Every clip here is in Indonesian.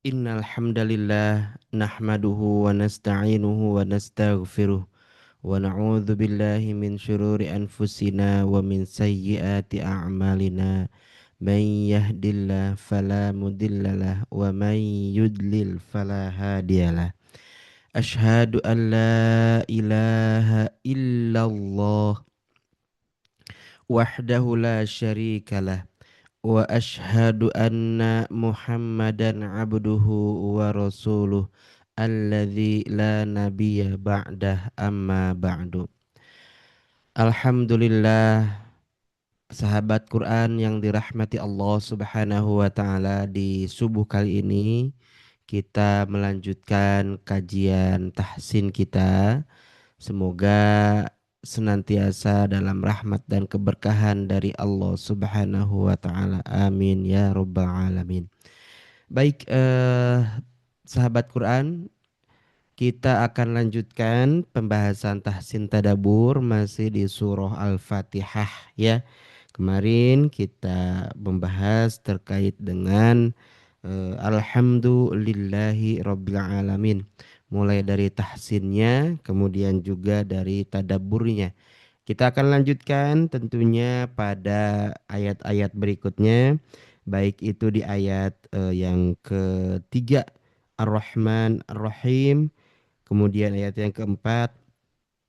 Innal hamdalillah nahmaduhu wa nasta'inuhu wa nastaghfiruh wa na'udzu billahi min syururi anfusina wa min sayyiati a'malina. Man yahdillahu fala mudhillalah wa man yudlil fala hadiyalah. Asyhadu an la ilaha illallah wahdahu la syarikalah wa ashhadu anna Muhammadan abduhu wa rasuluh alladzi la nabiyya ba'dah amma ba'du. Alhamdulillah, sahabat Quran yang dirahmati Allah Subhanahu wa taala, di subuh kali ini kita melanjutkan kajian tahsin kita. Semoga senantiasa dalam rahmat dan keberkahan dari Allah Subhanahu wa taala. Amin ya rabbal alamin. Baik, sahabat Quran, kita akan lanjutkan pembahasan tahsin tadabur masih di surah Al-Fatihah ya. Kemarin kita membahas terkait dengan Alhamdulillahi Rabbil Alamin. Mulai dari tahsinnya, kemudian juga dari tadaburnya. Kita akan lanjutkan tentunya pada ayat-ayat berikutnya. Baik itu di ayat yang ketiga, Ar-Rahman Ar-Rahim. Kemudian ayat yang keempat,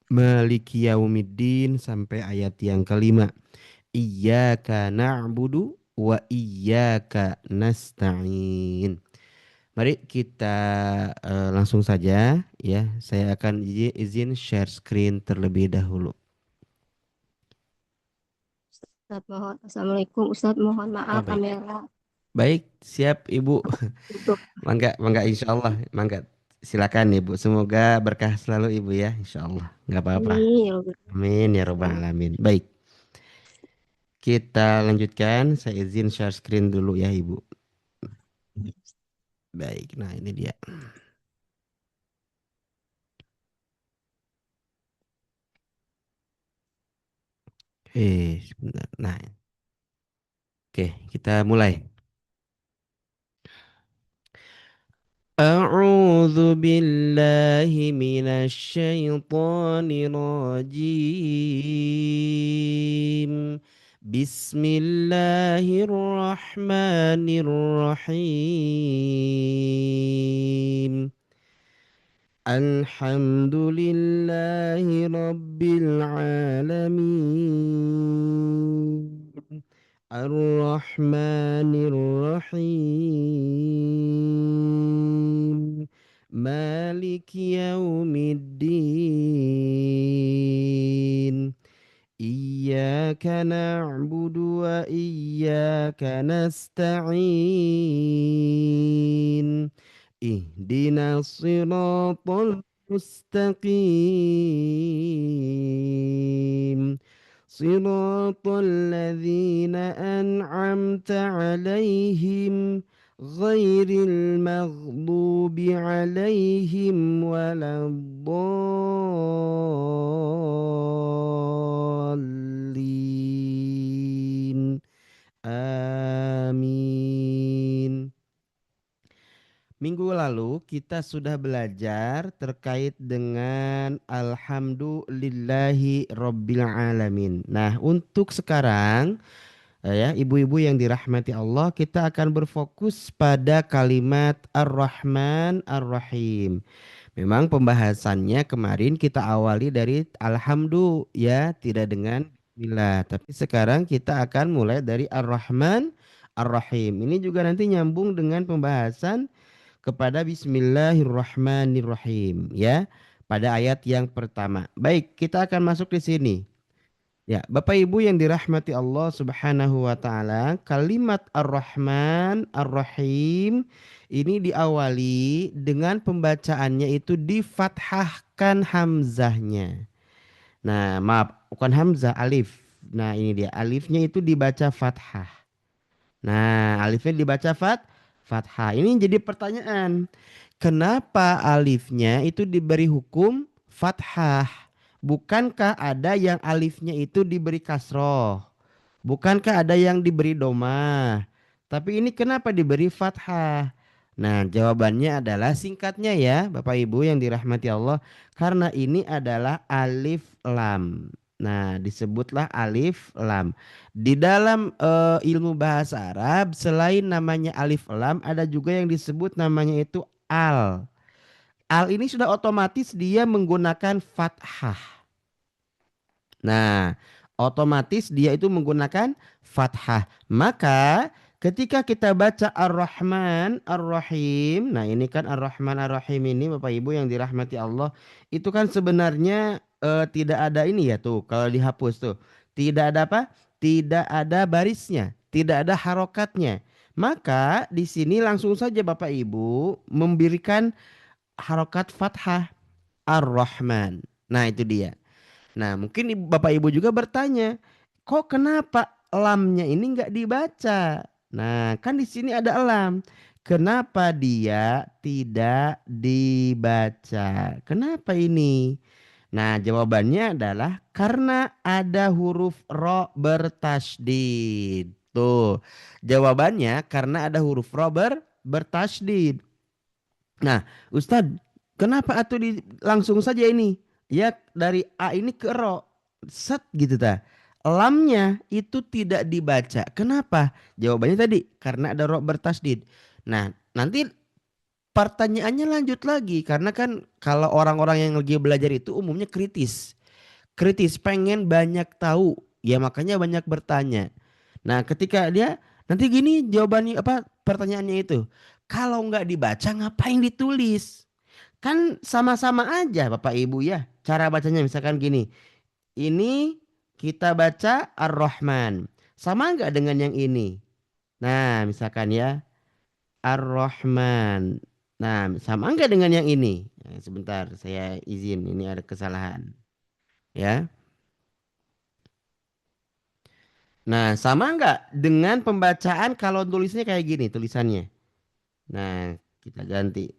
Maliki Yaumiddin, sampai ayat yang kelima, Iyyaka na'budu wa iyyaka nasta'in. Mari kita langsung saja ya. Saya akan izin share screen terlebih dahulu. Assalamualaikum Ustadz, mohon Oh, maaf baik. kamera Baik, siap Ibu. tutup. Mangga, mangga insya Allah. Mangga. Silakan Ibu. Semoga berkah selalu Ibu ya. Insya Allah. Nggak apa-apa. Ini ya Robi. Amin ya robbal alamin. Baik, kita lanjutkan. Saya izin share screen dulu ya Ibu. Baik, nah ini dia. Sebentar. Nah, oke, kita mulai. A'udzu billahi minasy syaithanir rajim. Bismillahirrahmanirrahim. Alhamdulillahi rabbil alamin. Ar-Rahmanir Rahim. Maliki Yaumiddin. Iyyaka na'budu wa iyyaka nasta'in. Ihdinas siratal mustaqim. Siratal ladzina an'amta 'alaihim ghairil maghdubi 'alaihim waladdallin. Amin. Minggu lalu kita sudah belajar terkait dengan Alhamdulillahi Rabbil Alamin. Nah, untuk sekarang ya ibu-ibu yang dirahmati Allah, kita akan berfokus pada kalimat Ar-Rahman Ar-Rahim. Memang pembahasannya kemarin kita awali dari Alhamdulillah ya, tidak dengan Bismillah. Tapi sekarang kita akan mulai dari Ar-Rahman Ar-Rahim. Ini juga nanti nyambung dengan pembahasan kepada Bismillahirrahmanirrahim ya, pada ayat yang pertama. Baik, kita akan masuk di sini. Ya, Bapak Ibu yang dirahmati Allah Subhanahu wa taala, kalimat Ar-Rahman Ar-Rahim ini diawali dengan pembacaannya itu difathahkan hamzahnya. Nah, maaf, bukan hamzah, alif. Nah, ini dia, alifnya itu dibaca fathah. Nah, alifnya dibaca fathah. Ini jadi pertanyaan. Kenapa alifnya itu diberi hukum fathah? Bukankah ada yang alifnya itu diberi kasroh? Bukankah ada yang diberi domah? Tapi ini kenapa diberi fathah? Nah, jawabannya adalah singkatnya ya, Bapak Ibu yang dirahmati Allah, karena ini adalah alif lam. Nah, disebutlah alif lam. Di dalam ilmu bahasa Arab, selain namanya alif lam, ada juga yang disebut namanya itu al. Al ini sudah otomatis dia menggunakan fathah. Nah, otomatis dia itu menggunakan fathah. Maka ketika kita baca Ar-Rahman Ar-Rahim, nah ini kan Ar-Rahman Ar-Rahim ini Bapak Ibu yang dirahmati Allah, itu kan sebenarnya tidak ada ini ya tuh kalau dihapus tuh. Tidak ada apa? Tidak ada barisnya, tidak ada harokatnya. Maka di sini langsung saja Bapak Ibu memberikan harokat fathah Ar-Rahman. Nah, itu dia. Nah, mungkin Bapak Ibu juga bertanya, kok kenapa lamnya ini nggak dibaca? Nah, kan di sini ada lam. Kenapa dia tidak dibaca? Kenapa ini? Nah, jawabannya adalah karena ada huruf ro bertasydid. Tuh, jawabannya karena ada huruf ro bertasydid. Nah, Ustadz, kenapa atuh langsung saja ini? Ya dari A ini ke Ro. Set gitu ta. Lamnya itu tidak dibaca. Kenapa? Jawabannya tadi karena ada ro bertasdid. Nah, nanti pertanyaannya lanjut lagi karena kan kalau orang-orang yang lagi belajar itu umumnya kritis. Kritis pengen banyak tahu. Ya makanya banyak bertanya. Nah, ketika dia nanti gini jawabannya apa pertanyaannya itu. Kalau nggak dibaca ngapain ditulis? Kan sama-sama aja Bapak Ibu ya. Cara bacanya misalkan gini. Ini kita baca Ar-Rahman. Sama nggak dengan yang ini? Nah, misalkan ya Ar-Rahman. Nah, sama nggak dengan yang ini? Nah, sebentar, saya izin. Ini ada kesalahan. Ya. Nah, sama nggak dengan pembacaan kalau tulisnya kayak gini tulisannya? Nah, kita ganti.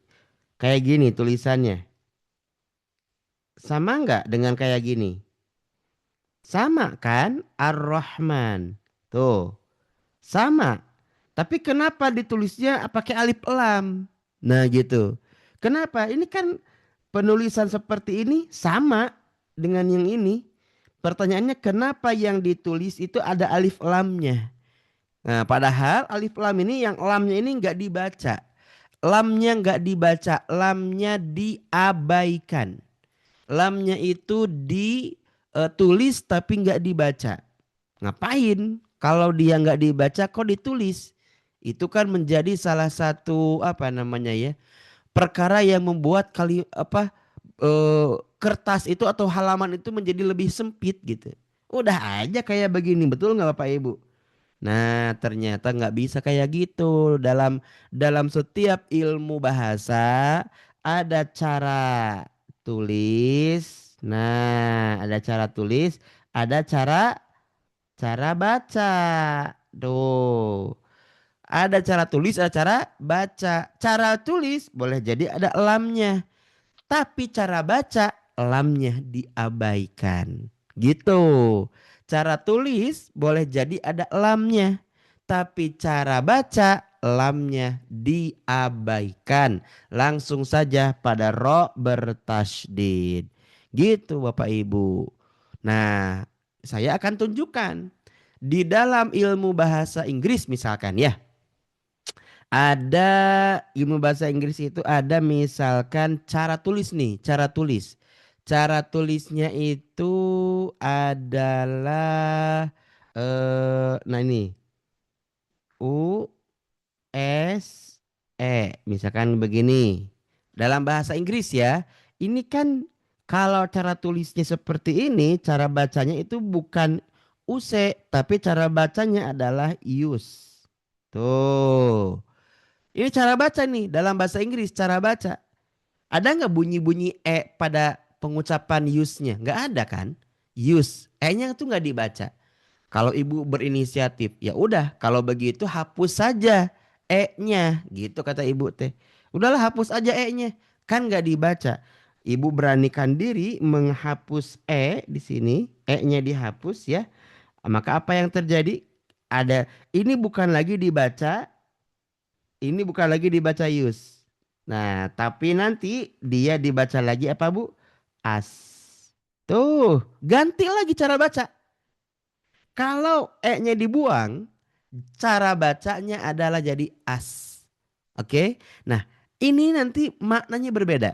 Kayak gini tulisannya. Sama nggak dengan kayak gini? Sama kan? Ar-Rahman. Tuh, sama. Tapi kenapa ditulisnya pakai alif lam? Nah, gitu. Kenapa? Ini kan penulisan seperti ini sama dengan yang ini. Pertanyaannya kenapa yang ditulis itu ada alif lamnya? Nah, padahal alif lam ini yang lamnya ini nggak dibaca. Lamnya nggak dibaca, lamnya diabaikan. Lamnya itu ditulis tapi nggak dibaca. Ngapain? Kalau dia nggak dibaca kok ditulis? Itu kan menjadi salah satu apa namanya ya? Perkara yang membuat kertas itu atau halaman itu menjadi lebih sempit gitu. Udah aja kayak begini, betul nggak Bapak Ibu? Nah, ternyata nggak bisa kayak gitu. Dalam setiap ilmu bahasa ada cara tulis. Nah, ada cara tulis, ada cara baca. Tuh. Ada cara tulis, ada cara baca. Cara tulis boleh jadi ada lamnya. Tapi cara baca lamnya diabaikan. Gitu. Cara tulis boleh jadi ada lamnya. Tapi cara baca lamnya diabaikan. Langsung saja pada ro bertasydid. Gitu Bapak Ibu. Nah, saya akan tunjukkan. Di dalam ilmu bahasa Inggris misalkan ya. Ada ilmu bahasa Inggris itu ada misalkan cara tulis nih, cara tulis. Cara tulisnya itu adalah nah ini U S E misalkan begini. Dalam bahasa Inggris ya. Ini kan kalau cara tulisnya seperti ini, cara bacanya itu bukan use tapi cara bacanya adalah use. Tuh. Ini cara baca nih dalam bahasa Inggris cara baca. Ada nggak bunyi-bunyi pada pengucapan use-nya? Nggak ada kan? Use, nya tuh nggak dibaca. Kalau ibu berinisiatif, ya udah kalau begitu hapus saja nya, gitu kata ibu teh. Udahlah hapus aja nya, kan nggak dibaca. Ibu beranikan diri menghapus di sini, nya dihapus ya. Maka apa yang terjadi? Ada ini bukan lagi dibaca, Ini bukan lagi dibaca yus. Nah, tapi nanti dia dibaca lagi apa Bu? As. Tuh, ganti lagi cara baca. Kalau e-nya dibuang, cara bacanya adalah jadi as. Oke? Nah, ini nanti maknanya berbeda.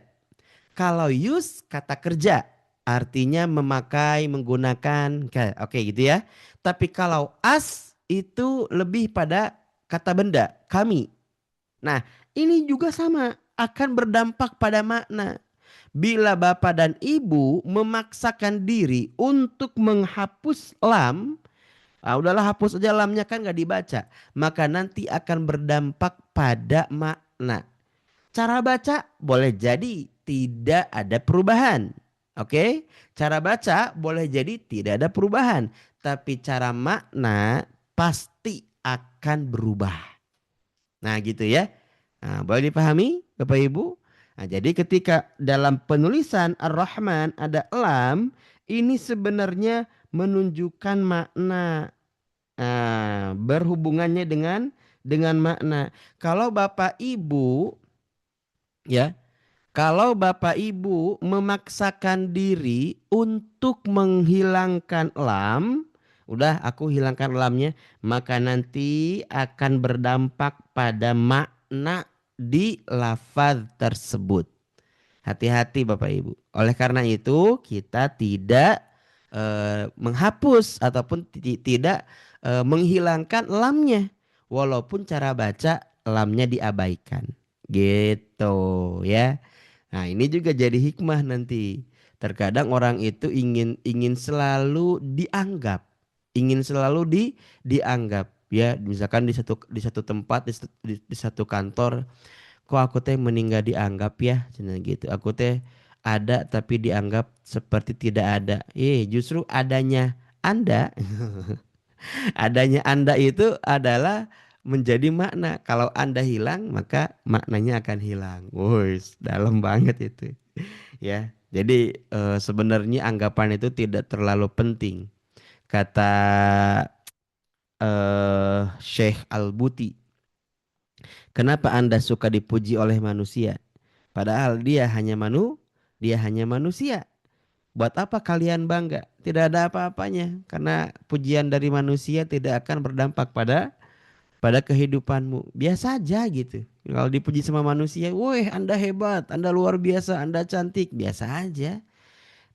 Kalau use kata kerja, artinya memakai, menggunakan, oke gitu ya. Tapi kalau as itu lebih pada kata benda, kami. Nah, ini juga sama, akan berdampak pada makna. Bila bapak dan ibu memaksakan diri untuk menghapus lam, udahlah hapus aja lamnya kan nggak dibaca, maka nanti akan berdampak pada makna. Cara baca boleh jadi tidak ada perubahan. Oke, cara baca boleh jadi tidak ada perubahan, tapi cara makna pasti akan berubah. Nah, gitu ya. Nah, boleh dipahami, Bapak Ibu? Nah, jadi ketika dalam penulisan Ar-Rahman ada lam, ini sebenarnya menunjukkan makna. Nah, berhubungannya dengan makna. Kalau Bapak Ibu ya, kalau Bapak Ibu memaksakan diri untuk menghilangkan lam, udah aku hilangkan lamnya, maka nanti akan berdampak pada makna di lafaz tersebut. Hati-hati Bapak Ibu. Oleh karena itu kita tidak menghapus ataupun tidak menghilangkan lamnya. Walaupun cara baca lamnya diabaikan. Gitu ya. Nah, ini juga jadi hikmah nanti. Terkadang orang itu ingin ingin selalu dianggap, ingin selalu dianggap ya, misalkan di satu tempat di satu kantor, kok aku teh meninggal dianggap ya, cina gitu. Aku teh ada tapi dianggap seperti tidak ada. Justru adanya Anda, adanya Anda itu adalah menjadi makna. Kalau Anda hilang, maka maknanya akan hilang. Woi, dalam banget itu. Ya. Jadi sebenarnya anggapan itu tidak terlalu penting. Kata Syekh Al-Buti, kenapa Anda suka dipuji oleh manusia? Padahal dia hanya manusia. Buat apa kalian bangga? Tidak ada apa-apanya. Karena pujian dari manusia tidak akan berdampak pada kehidupanmu. Biasa aja gitu. Kalau dipuji sama manusia, woi Anda hebat, Anda luar biasa, Anda cantik. Biasa aja.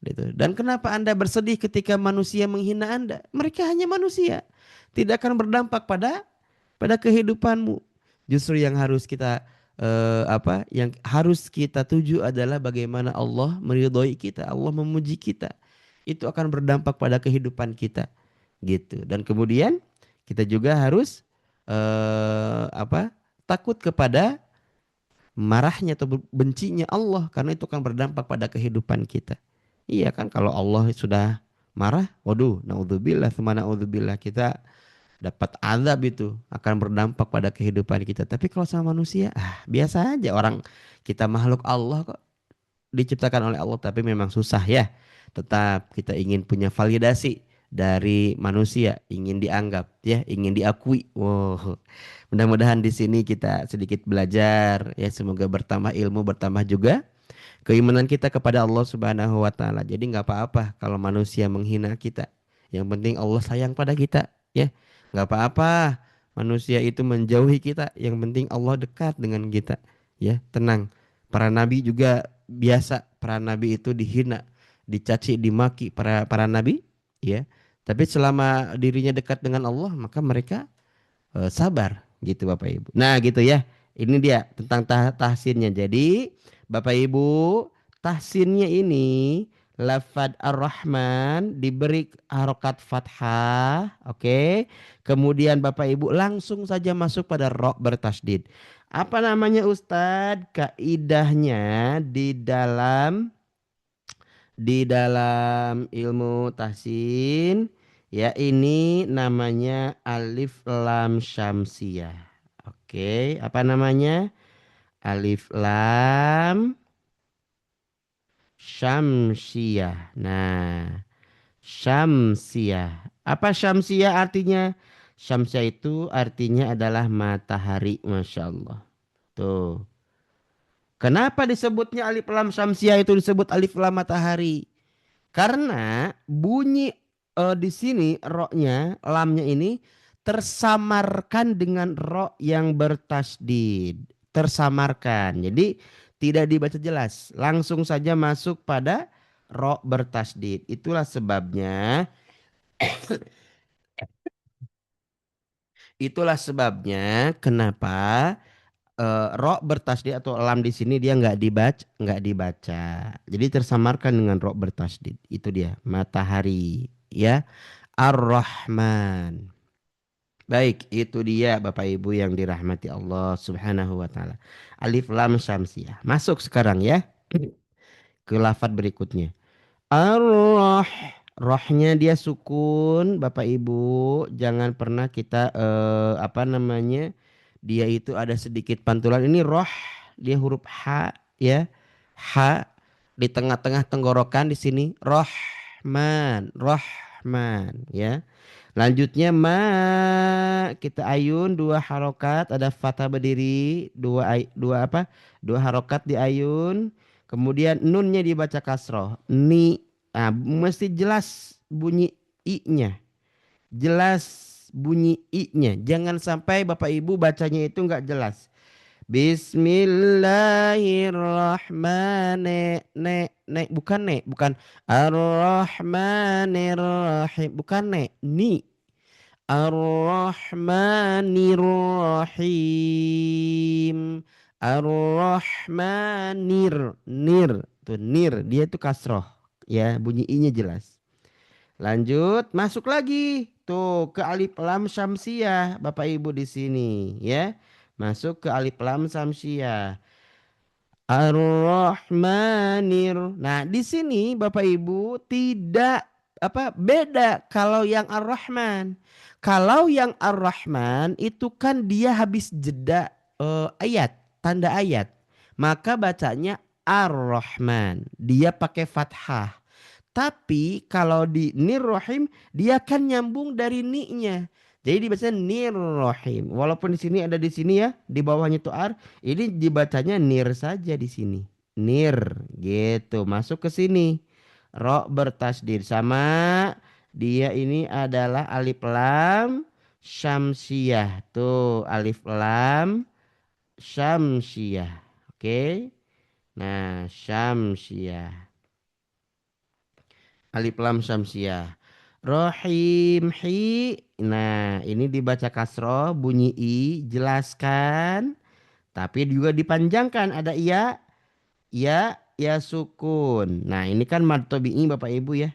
Gitu. Dan kenapa Anda bersedih ketika manusia menghina Anda? Mereka hanya manusia. Tidak akan berdampak pada kehidupanmu. Justru yang harus kita yang harus kita tuju adalah bagaimana Allah meridhoi kita, Allah memuji kita. Itu akan berdampak pada kehidupan kita, gitu. Dan kemudian kita juga harus apa? Takut kepada marahnya atau bencinya Allah, karena itu akan berdampak pada kehidupan kita. Iya kan, kalau Allah sudah marah, waduh, naudzubillah, tsumma naudzubillah, kita dapat azab, itu akan berdampak pada kehidupan kita. Tapi kalau sama manusia, biasa aja. Orang kita makhluk Allah kok, diciptakan oleh Allah, tapi memang susah ya. Tetap kita ingin punya validasi dari manusia, ingin dianggap ya, ingin diakui. Wow. Mudah-mudahan di sini kita sedikit belajar ya, semoga bertambah ilmu, bertambah juga keimanan kita kepada Allah Subhanahu wa taala. Jadi nggak apa-apa kalau manusia menghina kita. Yang penting Allah sayang pada kita, ya. Nggak apa-apa manusia itu menjauhi kita, yang penting Allah dekat dengan kita, ya. Tenang. Para nabi juga biasa, para nabi itu dihina, dicaci, dimaki para nabi, ya. Tapi selama dirinya dekat dengan Allah, maka mereka sabar gitu Bapak Ibu. Nah gitu ya. Ini dia tentang tahsinnya. Jadi Bapak Ibu, tahsinnya ini lafad Ar-Rahman diberi harokat fathah, oke. Kemudian Bapak Ibu langsung saja masuk pada ro bertasdid. Apa namanya Ustadz? Kaidahnya di dalam ilmu tahsin, ya, ini namanya alif lam syamsiyah. Oke, apa namanya? Alif lam syamsiyah. Nah, syamsiyah. Apa syamsiyah artinya? Syamsiah itu artinya adalah matahari, Masya Allah. Tuh. Kenapa disebutnya alif lam syamsiah itu disebut alif lam matahari? Karena bunyi di sini roknya, lamnya ini tersamarkan dengan ro yang bertasdid. Tersamarkan. Jadi tidak dibaca jelas. Langsung saja masuk pada ro bertasdid. Itulah sebabnya kenapa ro bertasdid atau lam di sini dia nggak dibaca. Jadi tersamarkan dengan ro bertasdid. Itu dia matahari ya. Ar-Rahman. Baik, itu dia Bapak Ibu yang dirahmati Allah Subhanahu wa taala. Alif lam syamsiah. Masuk sekarang ya ke lafaz berikutnya. Ar-Rah. Rohnya dia sukun, Bapak Ibu. Jangan pernah kita apa namanya? Dia itu ada sedikit pantulan. Ini roh, dia huruf H ya. H di tengah-tengah tenggorokan di sini. Rohman, Rohman ya. Lanjutnya kita ayun dua harokat, ada fathah berdiri, dua apa? Dua harokat di ayun. Kemudian nunnya dibaca kasroh. Ni. Nah, mesti jelas bunyi i-nya. Jelas bunyi i-nya. Jangan sampai Bapak Ibu bacanya itu nggak jelas. Bismillahirrahmanirrahim. Bukan ar-rahmanirrahim. Bukan ni. Ar-Rahmanir-Rahim. Nir. Tuh nir, dia itu kasroh. Ya, bunyi i-nya jelas. Lanjut, masuk lagi. Tuh ke alif lam syamsiah, Bapak Ibu di sini, ya. Masuk ke alif lam syamsiah. Ar-Rahmanir. Nah, di sini Bapak Ibu tidak apa beda kalau yang Ar-Rahman. Kalau yang Ar-Rahman itu kan dia habis jeda ayat, tanda ayat. Maka bacanya Ar-Rahman. Dia pakai fathah. Tapi kalau di Nir-Rahim dia kan nyambung dari ni-nya. Jadi dibaca Nir-Rahim. Walaupun di sini ada di sini ya, di bawahnya itu ar, ini dibacanya nir saja di sini. Nir gitu. Masuk ke sini. Ro bertasdid sama dia ini adalah alif lam syamsiah. Tuh alif lam syamsiah. Oke. Nah, syamsiah. Alif lam syamsiah. Rohim hi. Nah, ini dibaca kasroh, bunyi i, jelaskan. Tapi juga dipanjangkan, ada iya, ya sukun. Nah, ini kan mad tabi'i Bapak Ibu ya.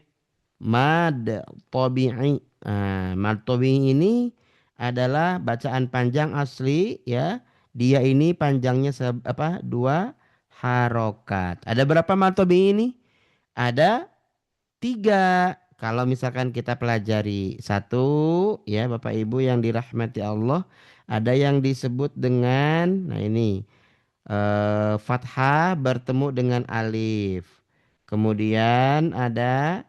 Mad tabi'i. Nah, mad tabi'i ini adalah bacaan panjang asli ya. Dia ini panjangnya dua harokat. Ada berapa mad tabi'i ini? Ada tiga. Kalau misalkan kita pelajari satu ya Bapak Ibu yang dirahmati Allah, ada yang disebut dengan, nah ini fathah bertemu dengan alif. Kemudian ada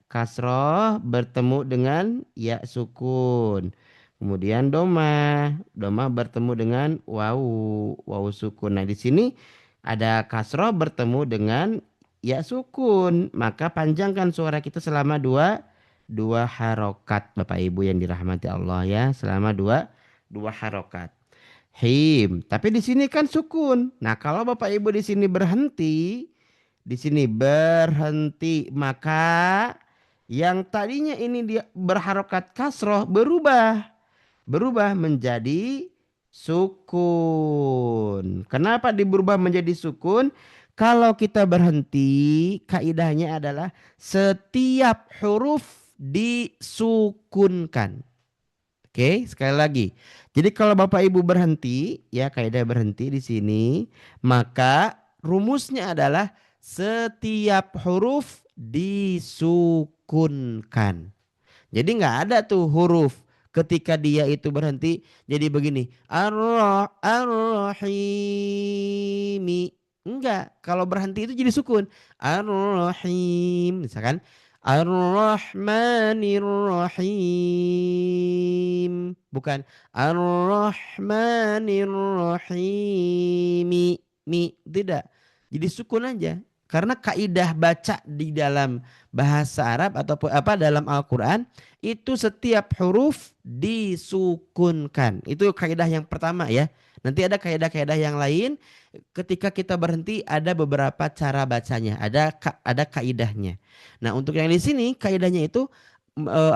kasroh bertemu dengan ya sukun. Kemudian doma bertemu dengan wawu sukun. Nah, di sini ada kasroh bertemu dengan ya sukun, maka panjangkan suara kita selama dua harokat Bapak Ibu yang dirahmati Allah ya, selama dua harokat. Him, tapi di sini kan sukun. Nah, kalau Bapak Ibu di sini berhenti, maka yang tadinya ini dia berharokat kasroh berubah menjadi sukun. Kenapa berubah menjadi sukun? Kalau kita berhenti, kaidahnya adalah setiap huruf disukunkan. Oke, sekali lagi. Jadi kalau Bapak Ibu berhenti, ya kaidah berhenti di sini, maka rumusnya adalah setiap huruf disukunkan. Jadi nggak ada tuh huruf ketika dia itu berhenti jadi begini. Ar-Rahimi. Enggak. Kalau berhenti itu jadi sukun. Ar-Rahim. Misalkan Ar-Rahmanir-Rahim. Bukan Ar-Rahmanir-Rahimi. Tidak. Jadi sukun aja. Karena kaidah baca di dalam bahasa Arab ataupun apa dalam Al-Quran itu setiap huruf disukunkan. Itu kaidah yang pertama ya. Nanti ada kaidah-kaidah yang lain. Ketika kita berhenti ada beberapa cara bacanya. Ada kaidahnya. Nah, untuk yang di sini kaidahnya itu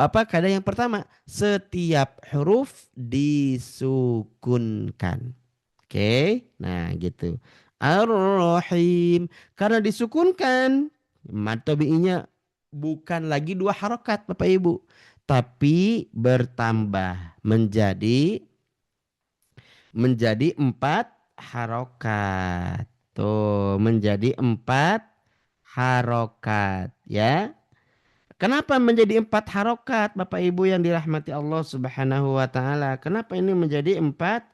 apa? Kaidah yang pertama, setiap huruf disukunkan. Oke. Nah, gitu. Ar-Rahim. Karena disukunkan, mad tabi'inya bukan lagi dua harokat Bapak Ibu, tapi bertambah menjadi empat harokat. Tuh, menjadi empat harokat ya. Kenapa menjadi empat harokat Bapak Ibu yang dirahmati Allah Subhanahu wa taala? Kenapa ini menjadi empat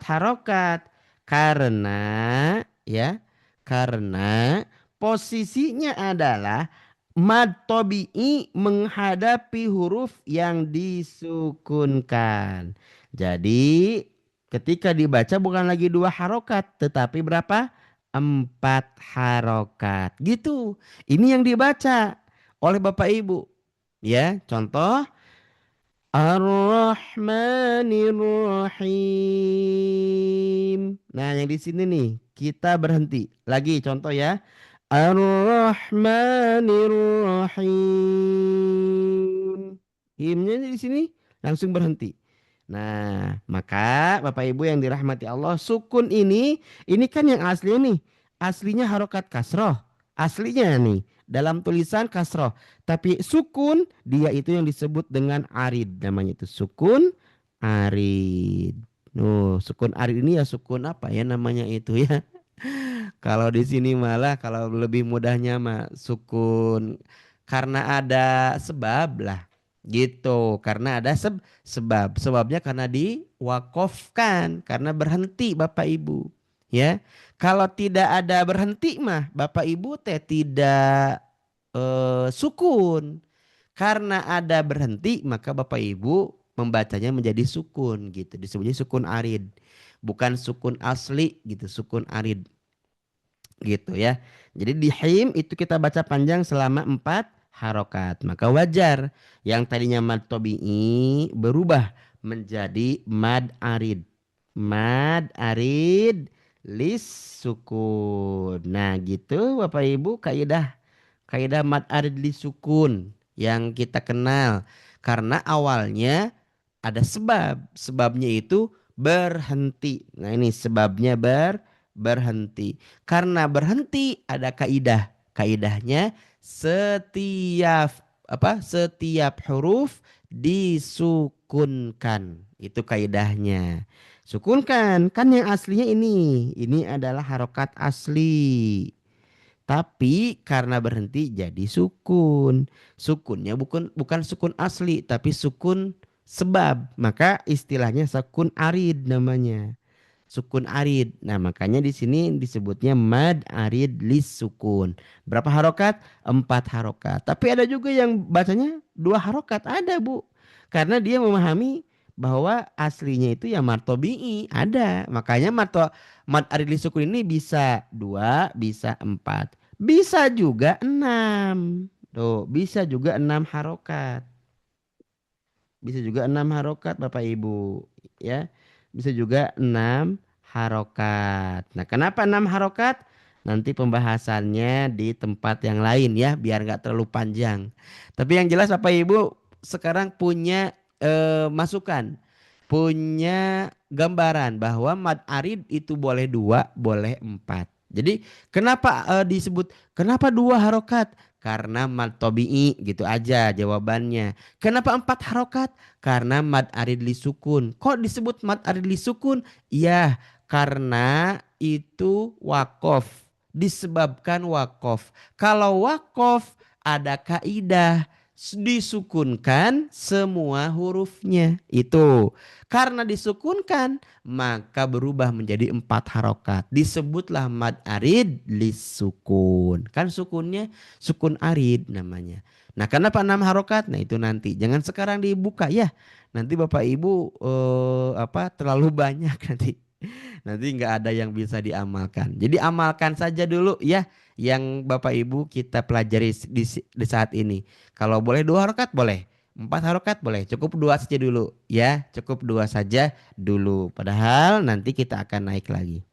harokat? Karena ya, karena posisinya adalah mad tabi'i menghadapi huruf yang disukunkan. Jadi ketika dibaca bukan lagi dua harokat, tetapi berapa? Empat harokat. Gitu. Ini yang dibaca oleh Bapak Ibu. Ya, contoh Ar-Rahmanir-Rahim. Nah, yang di sini nih kita berhenti. Lagi contoh ya. Ar-Rahmanir-Rahim. Himnya di sini langsung berhenti. Nah, maka Bapak Ibu yang dirahmati Allah, sukun ini kan yang asli nih. Aslinya harokat kasroh. Aslinya nih dalam tulisan kasroh. Tapi sukun dia itu yang disebut dengan arid. Namanya itu sukun arid. Sukun arid ini ya sukun apa ya namanya itu ya. Kalau di sini malah kalau lebih mudahnya mah sukun karena ada sebab lah gitu. Karena ada sebab. Sebabnya karena diwakofkan, karena berhenti Bapak Ibu. Ya. Kalau tidak ada berhenti mah Bapak Ibu teh tidak sukun. Karena ada berhenti maka Bapak Ibu membacanya menjadi sukun gitu. Disebutnya sukun arid. Bukan sukun asli gitu, sukun arid gitu ya. Jadi di him itu kita baca panjang selama empat harokat. Maka wajar yang tadinya mad tobi'i berubah menjadi mad arid. Mad arid lis sukun. Nah gitu Bapak Ibu kaidah mad arid lis sukun yang kita kenal. Karena awalnya ada sebab. Sebabnya itu berhenti. Nah ini sebabnya berhenti. Karena berhenti ada kaidah. Kaidahnya setiap huruf disukunkan. Itu kaidahnya. Sukunkan kan yang aslinya ini. Ini adalah harokat asli. Tapi karena berhenti jadi sukun. Sukunnya bukan sukun asli tapi sukun sebab. Maka istilahnya sukun arid namanya. Sukun arid. Nah, makanya di sini disebutnya mad arid lis sukun. Berapa harokat? Empat harokat. Tapi ada juga yang bacanya dua harokat. Ada, Bu. Karena dia memahami bahwa aslinya itu ya martobi'i. Ada. Makanya mad arid lis sukun ini bisa dua, bisa empat. Bisa juga enam. Tuh, bisa juga enam harokat. Bisa juga enam harokat Bapak Ibu. Ya. Bisa juga enam harokat. Nah, kenapa enam harokat? Nanti pembahasannya di tempat yang lain ya, biar nggak terlalu panjang. Tapi yang jelas Bapak Ibu sekarang punya masukan, punya gambaran bahwa mad arid itu boleh dua, boleh empat. Jadi kenapa dua harokat? Karena mad tobi'i gitu aja jawabannya. Kenapa empat harokat? Karena mad arid li sukun. Kok disebut mad arid li sukun? Iya, karena itu wakof. Disebabkan wakof. Kalau wakof ada kaidah disukunkan semua hurufnya. Itu. Karena disukunkan maka berubah menjadi empat harokat. Disebutlah mad arid li sukun. Kan sukunnya sukun arid namanya. Nah, kenapa 6 harokat? Nah, itu nanti. Jangan sekarang dibuka ya. Nanti Bapak Ibu terlalu banyak nanti. Nanti nggak ada yang bisa diamalkan. Jadi amalkan saja dulu ya yang Bapak Ibu kita pelajari di saat ini. Kalau boleh 2 harokat boleh. 4 harokat boleh. Cukup dua saja dulu ya. Cukup dua saja dulu. Padahal nanti kita akan naik lagi.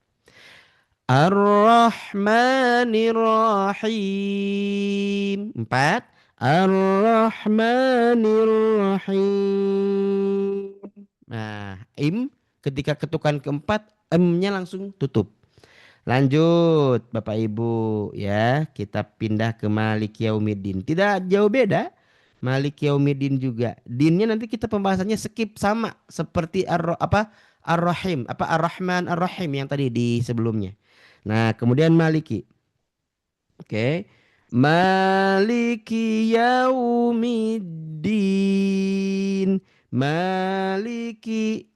Ar-Rahmanir Rahim. 4. Ar-Rahmanir Rahim. Nah, ketika ketukan keempat, M-nya langsung tutup. Lanjut, Bapak Ibu ya, kita pindah ke Malik Yaumiddin. Tidak jauh beda. Malik Yaumiddin juga. Dinnya nanti kita pembahasannya skip sama seperti Ar-Rahim, Ar-Rahman Ar-Rahim yang tadi di sebelumnya. Nah, kemudian Maliki. Oke. Maliki yaumiddin.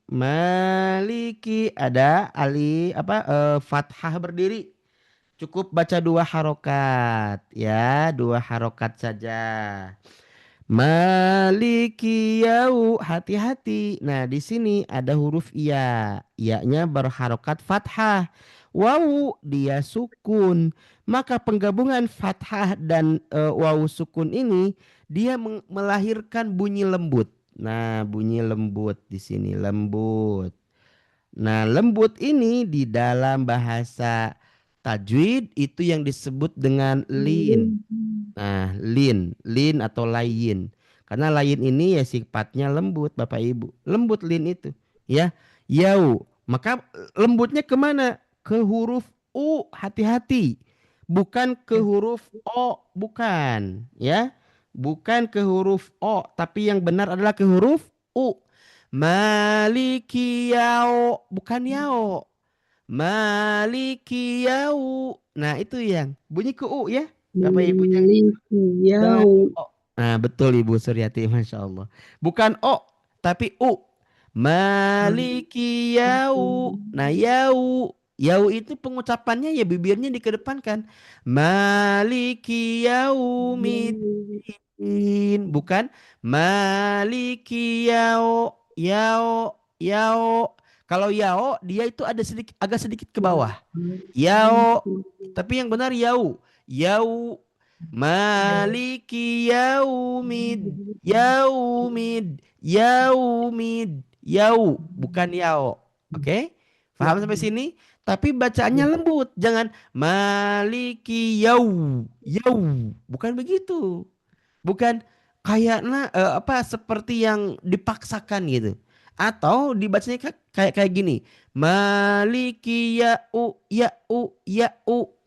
Maliki ada fathah berdiri. Cukup baca 2 harokat ya, 2 harokat saja. Maliki hati-hati. Nah, di sini ada huruf ya. Ya-nya berharokat fathah. Wawu dia sukun. Maka penggabungan fathah dan wawu sukun ini dia melahirkan bunyi lembut. Nah, bunyi lembut di sini lembut. Nah, lembut ini di dalam bahasa tajwid itu yang disebut dengan lin. Nah, lin atau layin. Karena layin ini ya sifatnya lembut, Bapak Ibu. Lembut lin itu, ya. Yau. Maka lembutnya kemana? Ke huruf U, hati-hati. Bukan ke huruf O, bukan, ya. Bukan ke huruf O, tapi yang benar adalah ke huruf U. Maliki yau, bukan yao. Maliki yau. Nah, itu yang bunyi ke U ya. Bapak Ibu jangan jangan Maliki O. Nah, betul Ibu Suryati, Masya Allah. Bukan O, tapi U. Maliki yau. Nah, yau. Yau itu pengucapannya ya bibirnya dikedepankan. Maliki yaumiddin. Bukan Maliki yau. Yau. Yau. Kalau yao, dia itu ada sedikit, agak sedikit ke bawah. Yao. Tapi yang benar yau. Yau. Maliki yaumid. Yaumid. Yau. Bukan yao. Oke? Paham sampai sini? Tapi bacaannya lembut. Jangan maliki yau. Yau. Bukan begitu. Bukan kayaknya seperti yang dipaksakan gitu. Atau dibacanya kayak gini. Maliki ya'u.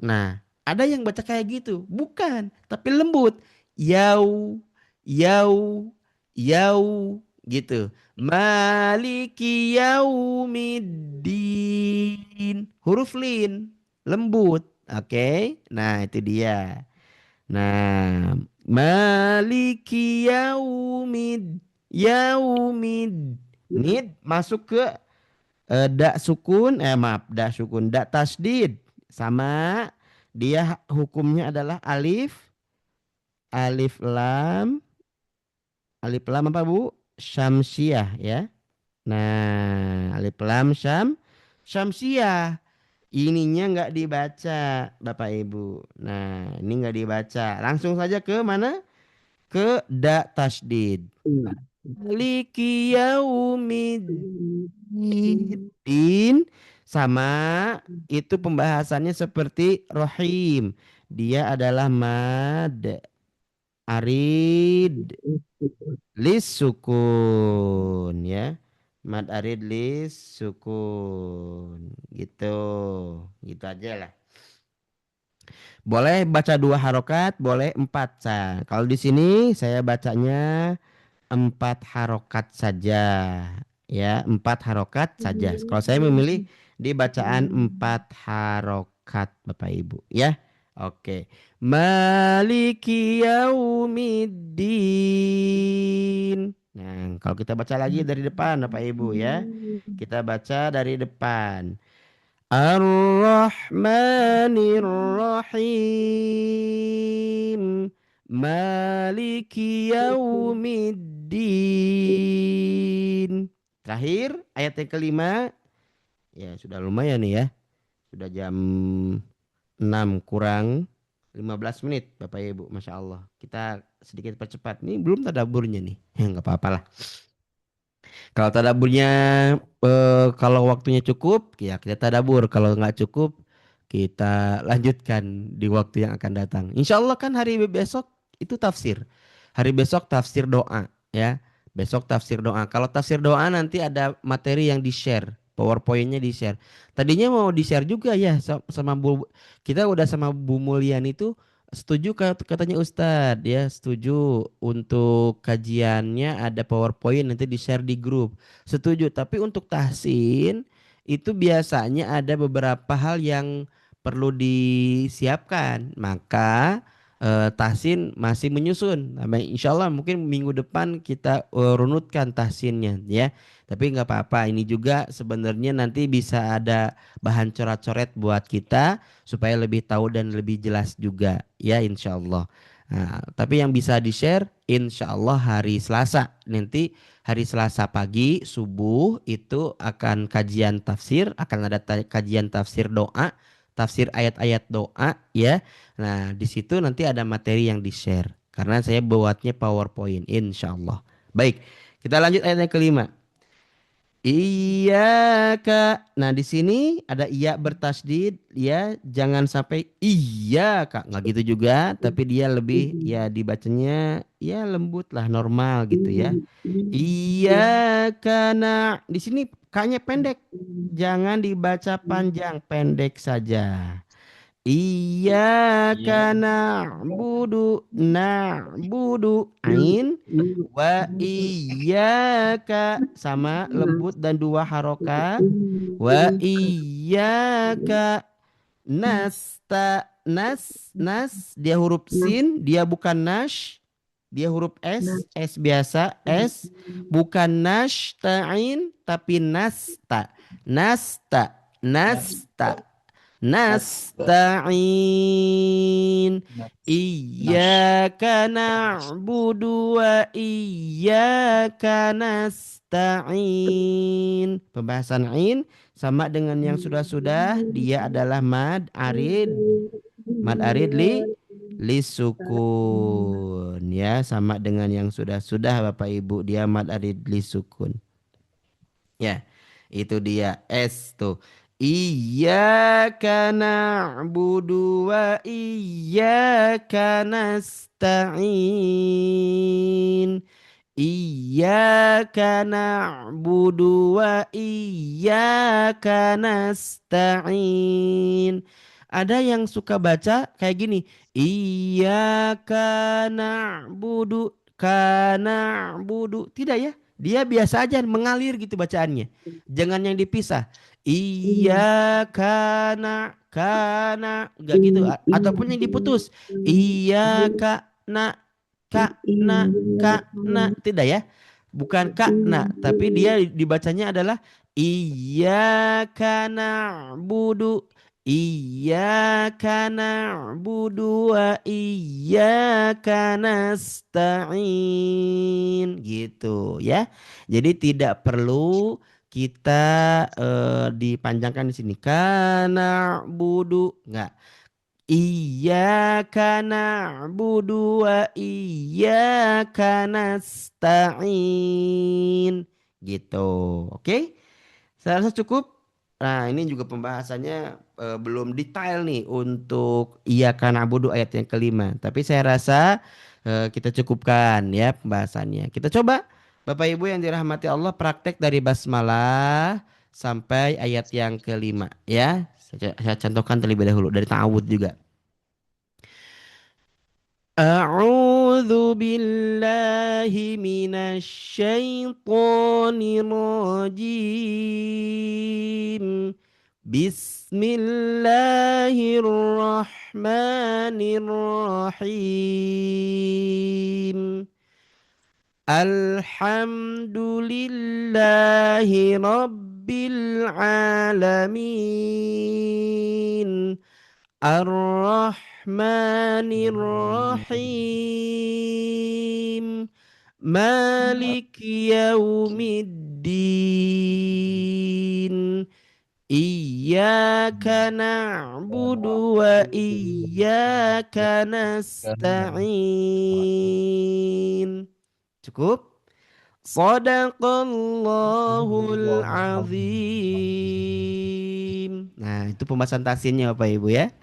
Nah, ada yang baca kayak gitu. Bukan, tapi lembut. Yau, yau, yau gitu. Maliki yaumiddin. Huruf lin, lembut. Oke. Nah, itu dia. Nah, Maliki yaumid. Nid masuk ke dak sukun, dak tasdid. Sama dia hukumnya adalah alif lam, apa Bu? Syamsiah ya. Nah, alif lam syamsiah. Ininya nggak dibaca, Bapak Ibu. Nah, ini nggak dibaca. Langsung saja ke mana? Ke da tasdid. Maliki yaumiddin sama itu pembahasannya seperti rohim. Dia adalah mad arid lis sukun ya. Mad arid lis sukun gitu. Gitu aja lah. Boleh baca 2 harokat, boleh 4 Kalau di sini saya bacanya 4 harokat saja, ya 4 harokat saja. Kalau saya memilih di bacaan 4 harokat, Bapak Ibu, ya. Oke. Maliki yaumiddin. Nah, kalau kita baca lagi dari depan, Bapak Ibu, ya. Kita baca dari depan. Ar-Rahmanir Rahim. Maliki yaumiddin. Terakhir ayat yang kelima. Ya sudah lumayan nih ya. Sudah jam 6 kurang 15 menit Bapak Ibu. Masya Allah. Kita sedikit percepat. Ini belum tadaburnya nih. Ya nggak apa-apa lah. Kalau tadaburnya kalau waktunya cukup ya kita tadabur. Kalau nggak cukup kita lanjutkan di waktu yang akan datang. Insya Allah kan hari besok itu tafsir. Hari besok tafsir doa ya. Besok tafsir doa. Kalau tafsir doa nanti ada materi yang di-share. PowerPoint-nya di-share. Tadinya mau di-share juga ya sama Bu. Kita udah sama Bu Mulyani itu setuju katanya Ustadz ya, setuju untuk kajiannya ada PowerPoint nanti di-share di grup. Setuju, tapi untuk tahsin itu biasanya ada beberapa hal yang perlu disiapkan. Maka tahsin masih menyusun. Nah, insya Allah mungkin minggu depan kita runutkan tahsinnya ya. Tapi nggak apa-apa. Ini juga sebenarnya nanti bisa ada bahan coret-coret buat kita supaya lebih tahu dan lebih jelas juga ya insya Allah. Nah, tapi yang bisa di-share insya Allah hari Selasa. Nanti hari Selasa pagi subuh itu akan kajian tafsir, akan ada kajian tafsir doa, tafsir ayat-ayat doa ya. Nah, di situ nanti ada materi yang di-share karena saya buatnya PowerPoint insya Allah. Baik, kita lanjut ayat yang kelima. Iya kak. Nah di sini ada iya bertasdid ya, jangan sampai iya kak, nggak gitu juga, tapi dia lebih ya dibacanya ya lembut lah, normal gitu ya. Iya karena di sini kaknya pendek, jangan dibaca panjang, pendek saja. Iya karena budu ain wa iyyaka sama lembut dan dua harokat wa iyyaka nas dia huruf sin dia bukan nash dia huruf s biasa s bukan nasta'in tapi nasta nasta'in iyyaka na'budu wa iyyaka nasta'in. Pembahasan ain sama dengan yang sudah-sudah, dia adalah mad arid li sukun ya, sama dengan yang sudah-sudah Bapak Ibu, dia mad arid li sukun. Ya, itu dia S tuh. Iyyaka na'budu wa iyyaka nasta'in. Iyyaka na'budu wa iyyaka nasta'in. Ada yang suka baca kayak gini. Iyyaka na'budu kana budu. Tidak ya. Dia biasa aja mengalir gitu bacaannya. Jangan yang dipisah. Iyyaka enggak gitu. Ataupun yang diputus. Iyyaka na tidak ya, bukan na tapi dia dibacanya adalah iyyaka na'budu wa iyyaka nasta'in gitu ya. Jadi tidak perlu kita dipanjangkan di sini karena budu enggak. Iyyaka na'budu wa iyyaka nasta'in. Gitu. Oke? Saya rasa cukup. Nah, ini juga pembahasannya belum detail nih untuk iyyaka na'budu ayat yang kelima. Tapi saya rasa kita cukupkan ya pembahasannya. Kita coba Bapak Ibu yang dirahmati Allah praktek dari basmalah sampai ayat yang kelima ya. Saya contohkan terlebih dahulu dari ta'awudz juga. أعوذ بالله من الشيطان الرجيم بسم الله الرحمن الرحيم الحمد لله رب العالمين الرحمن Ar-Rahmanir Rahim. Malik yaumiddin. Iyyaka na'budu wa iyyaka nasta'in. Cukup? Sadaqallahul azim. Nah, itu pembahasan tahsinnya Bapak Ibu ya.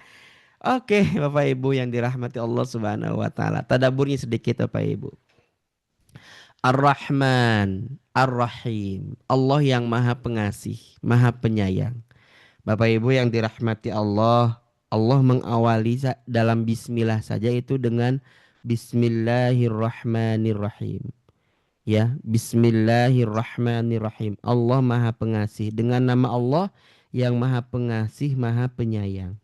Oke, Bapak Ibu yang dirahmati Allah Subhanahu wa taala. Tadaburnya sedikit Bapak Ibu. Ar-Rahman, Ar-Rahim. Allah yang Maha Pengasih, Maha Penyayang. Bapak Ibu yang dirahmati Allah, Allah mengawali dalam bismillah saja itu dengan Bismillahirrahmanirrahim. Ya, Bismillahirrahmanirrahim. Allah Maha Pengasih, dengan nama Allah yang Maha Pengasih, Maha Penyayang.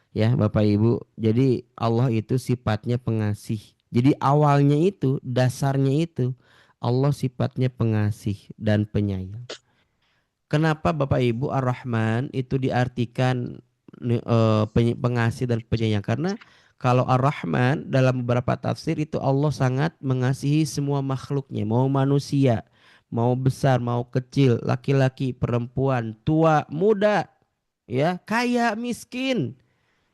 Ya, Bapak Ibu. Jadi Allah itu sifatnya pengasih. Jadi awalnya itu, dasarnya itu Allah sifatnya pengasih dan penyayang. Kenapa Bapak Ibu Ar-Rahman itu diartikan pengasih dan penyayang? Karena kalau Ar-Rahman dalam beberapa tafsir itu Allah sangat mengasihi semua makhluknya, mau manusia, mau besar, mau kecil, laki-laki, perempuan, tua, muda, ya, kaya, miskin,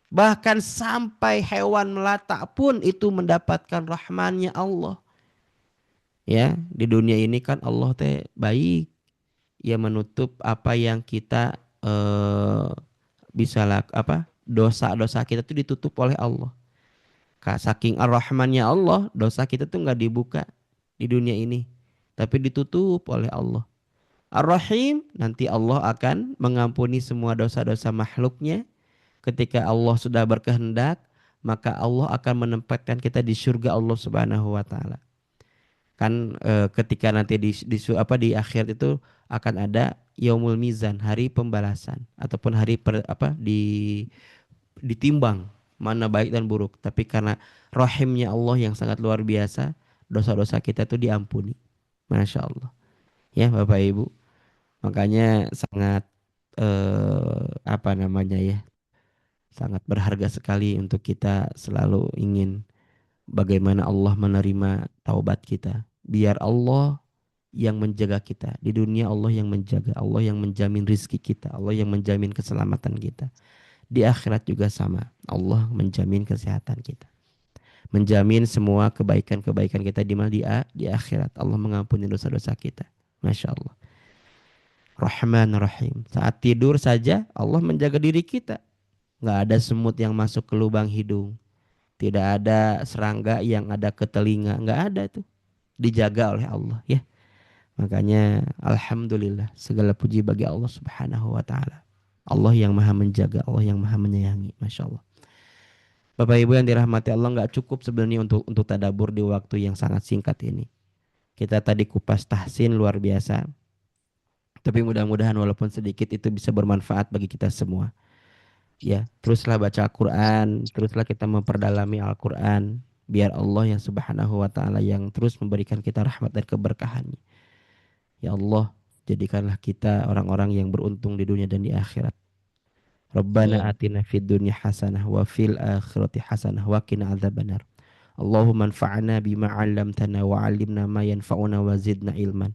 bahkan sampai hewan melata pun itu mendapatkan rahmannya Allah. Ya, di dunia ini kan Allah teh baik, ya menutup apa yang kita bisa apa dosa-dosa kita tuh ditutup oleh Allah. Saking ar-Rahmannya Allah, dosa kita tuh nggak dibuka di dunia ini, tapi ditutup oleh Allah. Ar-Rahim, nanti Allah akan mengampuni semua dosa-dosa makhluknya. Ketika Allah sudah berkehendak, maka Allah akan menempatkan kita di surga Allah Subhanahu wa taala. Kan ketika nanti di akhir itu akan ada yaumul mizan, hari pembalasan ataupun hari ditimbang mana baik dan buruk. Tapi karena rahimnya Allah yang sangat luar biasa, dosa-dosa kita itu diampuni. Masya Allah. Ya Bapak Ibu. Makanya sangat apa namanya ya, sangat berharga sekali untuk kita selalu ingin bagaimana Allah menerima taubat kita. Biar Allah yang menjaga kita. Di dunia Allah yang menjaga. Allah yang menjamin rizki kita. Allah yang menjamin keselamatan kita. Di akhirat juga sama. Allah menjamin kesehatan kita. Menjamin semua kebaikan-kebaikan kita di mana di akhirat. Allah mengampuni dosa-dosa kita. Masya Allah. Rahman Rahim. Saat tidur saja Allah menjaga diri kita. Nggak ada semut yang masuk ke lubang hidung. Tidak ada serangga yang ada ke telinga. Nggak ada itu. Dijaga oleh Allah ya. Makanya alhamdulillah segala puji bagi Allah Subhanahu wa taala. Allah yang Maha menjaga, Allah yang Maha menyayangi. Masya Allah. Bapak Ibu yang dirahmati Allah, nggak cukup sebenarnya untuk tadabur di waktu yang sangat singkat ini. Kita tadi kupas tahsin luar biasa. Tapi mudah-mudahan walaupun sedikit itu bisa bermanfaat bagi kita semua. Ya, teruslah baca Al-Quran, teruslah kita memperdalami Al-Quran, biar Allah yang Subhanahu wa taala yang terus memberikan kita rahmat dan keberkahan. Ya Allah, jadikanlah kita orang-orang yang beruntung di dunia dan di akhirat. Rabbana atina fid dunya hasanah wa fil akhirati hasanah wa qina adzabannar. Allahumma anfa'na bima 'allamtana wa 'allimna ma yanfa'una wa zidna ilman.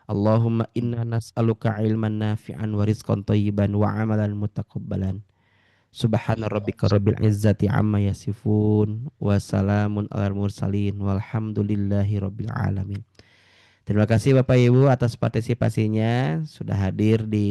Allahumma inna nas'aluka ilman nafi'an wa rizqan thayyiban wa 'amalan mutaqabbalan. Subhana rabbika rabbil izzati amma yasifun wa salamun alal mursalin walhamdulillahi rabbil alamin. Terima kasih Bapak Ibu atas partisipasinya sudah hadir di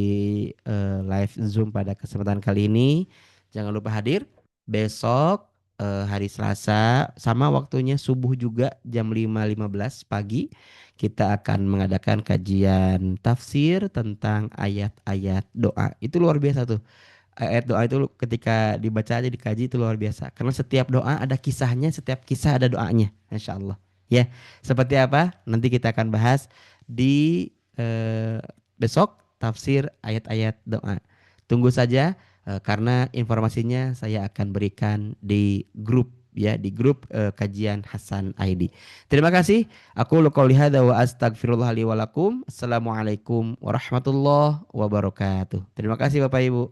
live Zoom pada kesempatan kali ini. Jangan lupa hadir besok hari Selasa sama waktunya subuh juga jam 5.15 pagi. Kita akan mengadakan kajian tafsir tentang ayat-ayat doa. Itu luar biasa tuh. Ayat doa itu ketika dibaca aja dikaji itu luar biasa. Karena setiap doa ada kisahnya, setiap kisah ada doanya. Insya Allah. Ya, seperti apa? Nanti kita akan bahas di besok tafsir ayat-ayat doa. Tunggu saja karena informasinya saya akan berikan di grup ya, di grup kajian Hasan ID. Terima kasih. Aku qouli hadza wa astaghfirullah li wa lakum. Assalamualaikum warahmatullahi wabarakatuh. Terima kasih Bapak Ibu.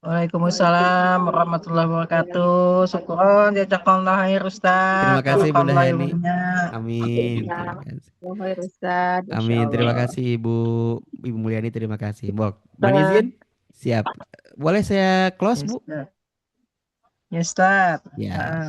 Waalaikumsalam warahmatullahi wabarakatuh. Syukron jazakallah khair Ustaz. Terima kasih Bunda Barakallahu Heni. ilmunya. Amin. Ya, Terima kasih. Allah khair Ustaz, Insya Amin. Terima Allah. kasih Ibu Mulyani. Terima kasih. Bok, mohon izin. Ustaz. Siap. Boleh saya close, Ya Bu? Ustaz. Ya Ustaz. Ya. Heeh.